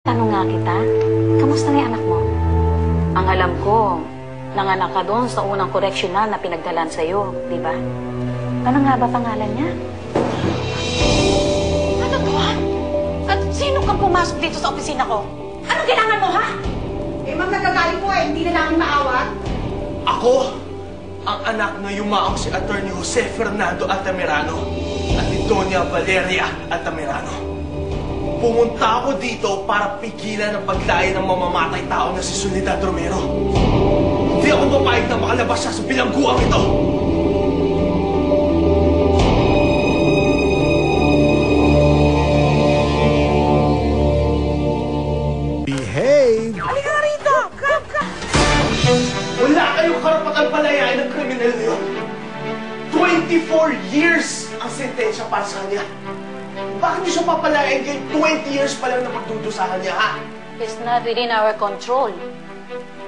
Tanong nga kita, kamusta na yung anak mo? Ang alam ko, nanganak ka doon sa unang koreksyonal na pinagdalan sa'yo, di ba? Ano nga ba pangalan niya? Ano to, ha? At sino kang pumasok dito sa opisina ko? Anong kailangan mo, ha? Eh, ma'am, nagagaling po eh. Hindi na namin maawat. Ako, ang anak na yumaong si Attorney Jose Fernando Altamirano at ni Doña Valeria Altamirano. Pumunta ako dito para pigilan ang paglayan ng mamamatay tao na si Soledad Romero. Hindi ako papayag na makalabas siya sa bilangguang ito. Behave! Halika na rito! Come, come! Wala kayong karapatan palayain ng kriminal na yun. 24 years ang sentensya para sa kanya. Bakit niyo siya papalayain kayo 20 years pa lang na pagdudusahan niya, ha? It's not within our control.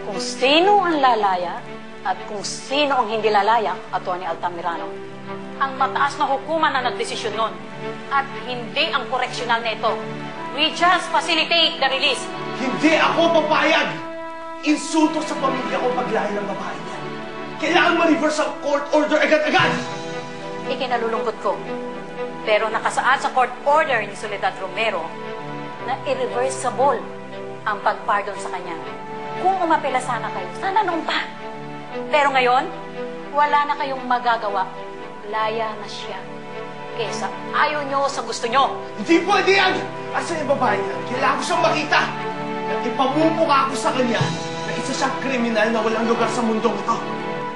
Kung sino ang lalaya at kung sino ang hindi lalaya, Atty. Altamirano. Ang mataas na hukuman na nagdesisyon nun at hindi ang koreksyonal na ito. We just facilitate the release. Hindi ako papayag! Insulto sa pamilya ko paglayan ng babae niya. Kailangan ma-reverse ang court order agad-agad! Ikinalulungkot ko. Pero nakasaad sa court order ni Soledad Romero na irreversible ang pagpardon sa kanya. Kung umapela sana kayo, sana noon pa. Pero ngayon, wala na kayong magagawa. Laya na siya. Kesa ayaw nyo sa gusto nyo. Hindi pwede yan! Asan yung babae niya? Kailangan ko siyang makita. At ipamumuka ko sa kanya na isa siyang kriminal na walang lugar sa mundong ito.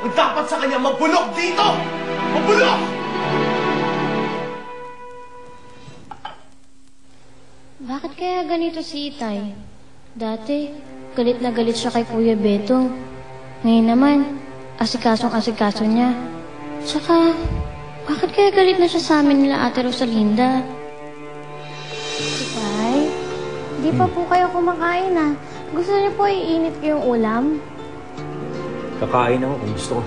Ang dapat sa kanya, mabulok dito! Mabulok! Bakit kaya ganito si Itay? Dati, galit na galit siya kay Kuya Beto. Ngayon naman, asikasong-asikaso niya. Tsaka, bakit kaya galit na siya sa amin nila Ate Rosalinda? Itay, di pa po kayo kumakain ah. Gusto niyo po iinit ko yung ulam? Kakain ako kung gusto ko.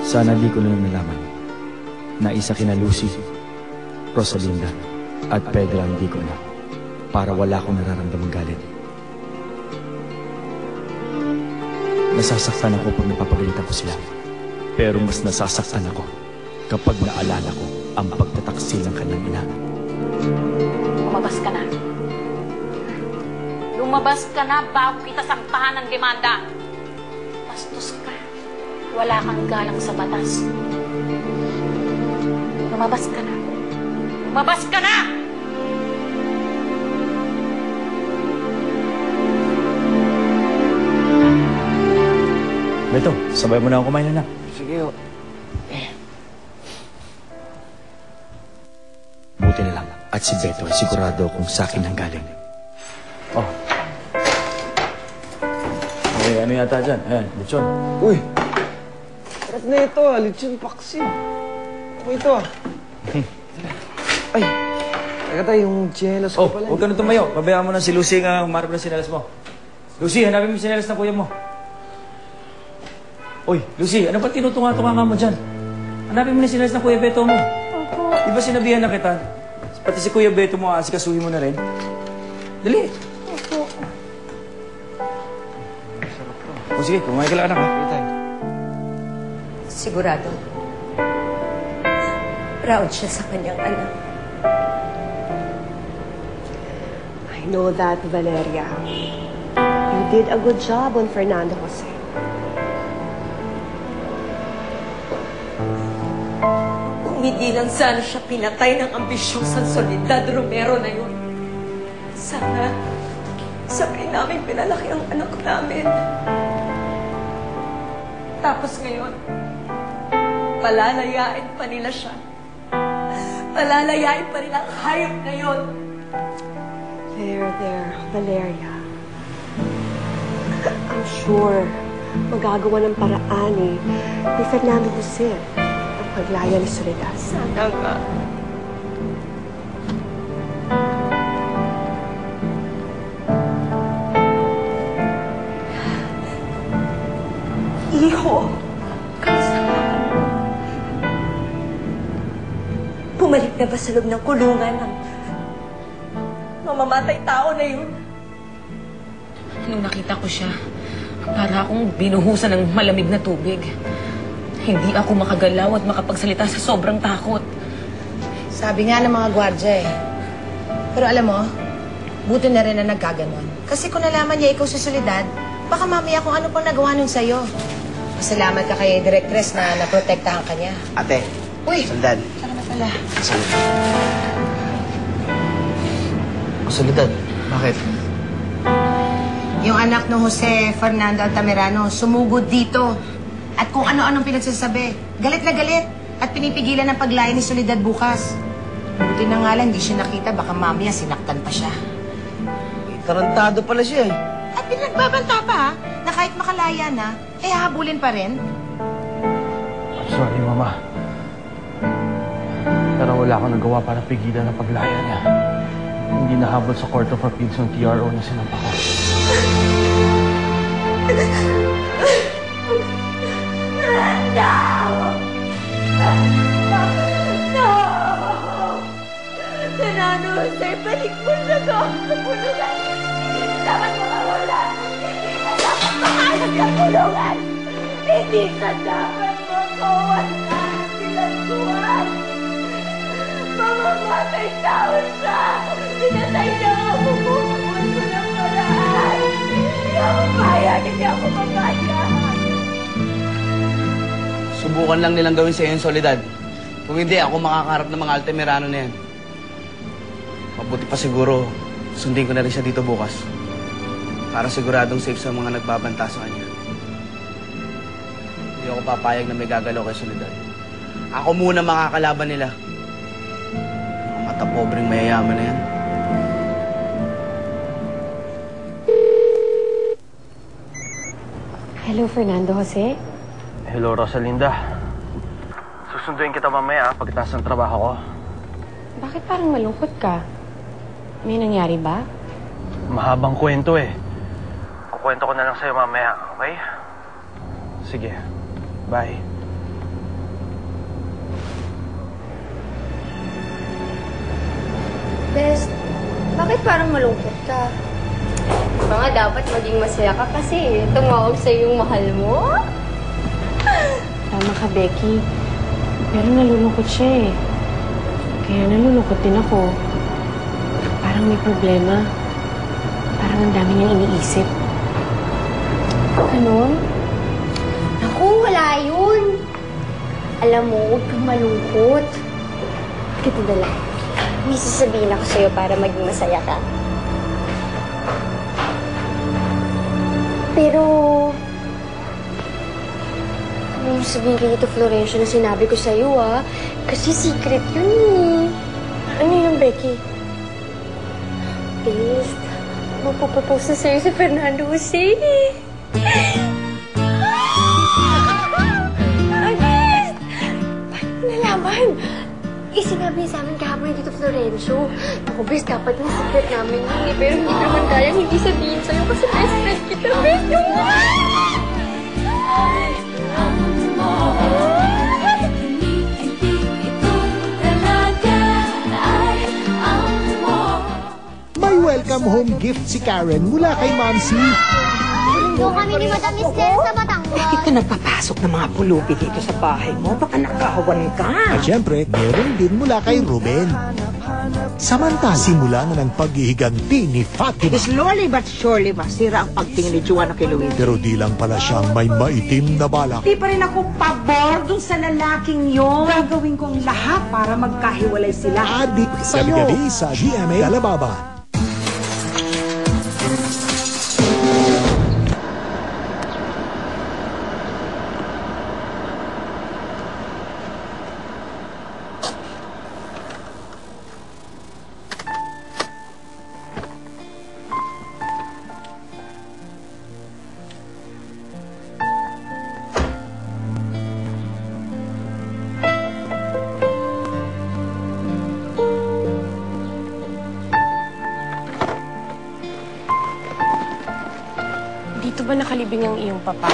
Sana di ko na nalaman na isa kina Lucy, Rosalinda, at Pedro ang hindi ko anak para wala akong nararamdamang galit. Nasasaktan ako pag napapagalitan ko sila. Pero mas nasasaktan ako kapag naalala ko ang pagtataksil ng kanyang ina. Lumabas ka na. Lumabas ka na bago kita saktahan ng demanda. Bastos ka. Wala kang galang sa batas. Lumabas ka na. Lumabas ka na! Beto, sabay mo na ako kumain na. Sige, ho. Buti na lang. At si Beto ay sigurado kung sa akin ang galing. Oh. Okay, ano yata dyan? Ayan, lechon. Uy! Sarap na ito ah. Lechon paksi. Ako ito ah. Ay! Teka tayo, yung chinelas ko pala. Huwag ka na tumayo. Pabayaan mo na si Lucy nga humarap ng sinelas mo. Lucy, hanapin mo yung sinelas ng kuya mo. Uy, Lucy, ano ba tinutunga-tunga ka mo dyan? Hanapin mo na yung sinelas ng Kuya Beto mo. Opo. Di ba sinabihan na kita? Pati si Kuya Beto mo, asikasuhin mo na rin. Dali. Opo. O sige, kumain ka lang anak ha. Sigurado. Proud siya sa kanyang anak. I know that, Valeria. You did a good job on Fernando Jose. Kung hindi lang sana siya pinatay ng ambisyosang Soledad Romero na yun. Sana, sabay namin pinalaki ang anak namin. Tapos ngayon, palalayain pa nila siya. Palalayain pa nila ang hayop na yun. There, Valeria. I'm sure magagawa ng paraan ni Fernando Jose ang paglaya ni Soledad. Sana nga. Iho, kamusta ka? Bumalik na ilabas sa loob ng kulungan ng mamamatay tao na yun. Nung nakita ko siya, para akong binuhusan ng malamig na tubig. Hindi ako makagalaw at makapagsalita sa sobrang takot. Sabi nga ng mga gwardya eh. Pero alam mo, buti na rin na nagkaganon. Kasi kung nalaman niya ikaw sa solidad, baka mamaya kung ano pang nagawa nun sa'yo. Masalamat ka kay Directress na naprotektahan ka niya. Ate, Uy! Soledad. Saan na pala? Soledad, bakit? Yung anak ng Jose Fernando Altamirano sumugod dito. At kung ano-anong pinagsasabi. Galit na galit. At pinipigilan ng paglaya ni Soledad bukas. Buti na nga lang, hindi siya nakita. Baka mamaya sinaktan pa siya. Tarantado pala siya eh. At pinagbabanta pa ha, na kahit makalaya na, eh habulin pa rin. I'm sorry, Mama. Pero wala akong nagawa para pigilan ang paglaya niya. Hindi nahabol sa Court of Appeals ng TRO na sinampa ko. Fernando Jose, balik mo na doon sa kulungan. Hindi ka dapat makawala. Hindi ka dapat makalag sa kulungan. Hindi ka dapat makawala. Sinagkuhan. Mamamatay tao siya. Pinatay niya ako. Bumubuan ko ng paraan. Hindi ako papayag. Hindi ako papayag. Subukan lang nilang gawin sa iyo yung Soledad. Kung hindi, ako makakaharap ng mga Altamirano na yan. Mabuti pa siguro, sundin ko na rin siya dito bukas. Para siguradong safe sa mga nagbabanta sa kanya. Hindi ako papayag na may gagalaw kay Soledad. Ako muna makakalaban nila. Mga mata pobreng mayayaman na yan. Hello, Fernando Jose. Hello, Rosalinda. Susunduin kita mamaya pagkatapos ng trabaho ko. Bakit parang malungkot ka? May nangyari ba? Mahabang kwento eh. Kukwento ko na lang sa'yo mamaya, okay? Sige. Bye. Best, bakit parang malungkot ka? Diba nga dapat maging masaya ka kasi tumawag sa'yo yung mahal mo? Tama ka, Becky. Pero nalulungkot siya eh. Kaya nalulungkot din ako. Parang may problema. Parang ang dami niyang iniisip. Ano? Naku, wala yun. Alam mo, huwag kang malungkot. Kito na lang. May sasabihin ako sa'yo para maging masaya ka. Pero... Huwag mo sabihin kay Tito Florencio na sinabi ko sa'yo, ah. Kasi secret yun, eh. Ano yun, Becky? Best, magpapapose na sa'yo si Fernando Jose. Best! Paano nalaman? Sinabi niya sa amin kahapon ni Tito Florencio. Ako, Best, dapat na secret namin yun, eh. Pero hindi naman kayang hindi sabihin sa'yo kasi best friend kita, Best. Yung May welcome home gift si Karen mula kay Mamsi. Doon kami ni Madam Mister sa Batangas. Bakit ka nagpapasok ng mga pulubi dito sa bahay mo? Baka nakahawan ka. At syempre, meron din mula kay Ruben. Samantala, simula na ng paghihiganti ni Fatima. Slowly but surely, masira ang pagtingin ni Juana kay Luis. Pero di lang pala siyang may maitim na balak. Di pa rin ako pabor dun sa lalaking yon. Gagawin ko ang lahat para magkahiwalay sila. Adik gabi-gabi sa GMA Alababa. Dito ba nakalibing ang iyong papa?